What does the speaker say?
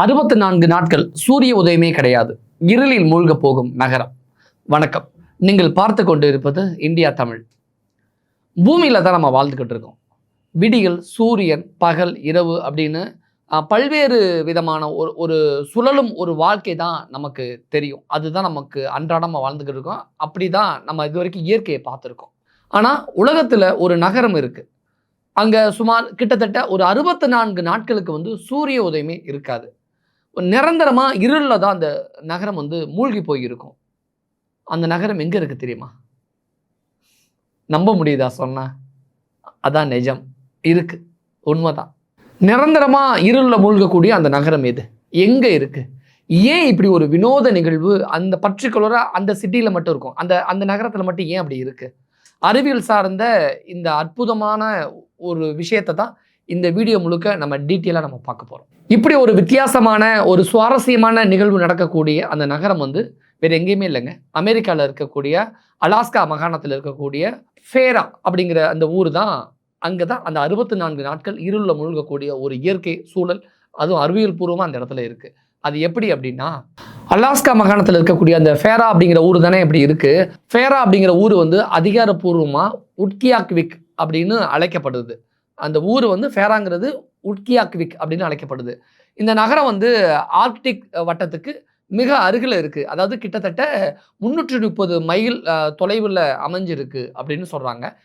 64 நாட்கள் சூரிய உதயமே கிடையாது, இருளில் மூழ்க போகும் நகரம். வணக்கம். நீங்கள் பார்த்து கொண்டு இருப்பது இந்தியா தமிழ். பூமியில தான் நம்ம வாழ்ந்துக்கிட்டு இருக்கோம். விடியல், சூரியன், பகல், இரவு அப்படின்னு பல்வேறு விதமான ஒரு ஒரு சுழலும் ஒரு வாழ்க்கை தான் நமக்கு தெரியும். அதுதான் நமக்கு அன்றாடமாக வாழ்ந்துக்கிட்டு இருக்கோம். அப்படி தான் நம்ம இது வரைக்கும் இயற்கையை பார்த்துருக்கோம். ஆனால் உலகத்தில் ஒரு நகரம் இருக்கு. அங்கே சுமார் கிட்டத்தட்ட ஒரு 64 நாட்களுக்கு சூரிய உதயமே இருக்காது. நிரந்தரமா இருள்ல தான் அந்த நகரம் மூழ்கி போய் இருக்கும். அந்த நகரம் எங்க இருக்கு தெரியுமா? நம்ப முடியுதா சொன்னா? அதான் நிஜம். இருக்கு. உண்மைதான். நிரந்தரமா இருள்ல மூழ்கக்கூடிய அந்த நகரம் எது? எங்க இருக்கு? ஏன் இப்படி ஒரு வினோத நிகழ்வு அந்த பர்ட்டிகுலரா அந்த சிட்டில மட்டும் இருக்கும்? அந்த அந்த நகரத்துல மட்டும் ஏன் அப்படி இருக்கு? அறிவியல் சார்ந்த இந்த அற்புதமான ஒரு விஷயத்தை தான் இந்த வீடியோ முழுக்க நம்ம டீட்டெயிலாக நம்ம பார்க்க போகிறோம். இப்படி ஒரு வித்தியாசமான ஒரு சுவாரஸ்யமான நிகழ்வு நடக்கக்கூடிய அந்த நகரம் வேறு எங்கேயுமே இல்லைங்க. அமெரிக்காவில் இருக்கக்கூடிய அலாஸ்கா மாகாணத்தில் இருக்கக்கூடிய ஃபேரா அப்படிங்கிற அந்த ஊர் தான். அங்கே தான் அந்த 64 நாட்கள் இருளில் மூழ்கக்கூடிய ஒரு இயற்கை சூழல், அதுவும் அறிவியல் பூர்வமாக அந்த இடத்துல இருக்குது. அது எப்படி அப்படின்னா, அலாஸ்கா மாகாணத்தில் இருக்கக்கூடிய அந்த ஃபேரா அப்படிங்கிற ஊர் தானே எப்படி இருக்குது. ஃபேரா அப்படிங்கிற ஊர் அதிகாரப்பூர்வமாக உட்கியாக்விக் அப்படின்னு அழைக்கப்படுது. அந்த ஊர் ஃபேராங்கிறது உட்கியாக்விக் அப்படின்னு அழைக்கப்படுது. இந்த நகரம் ஆர்க்டிக் வட்டத்துக்கு மிக அருகில் இருக்குது. அதாவது கிட்டத்தட்ட 330 மைல் தொலைவில் அமைஞ்சிருக்கு அப்படின்னு சொல்கிறாங்க.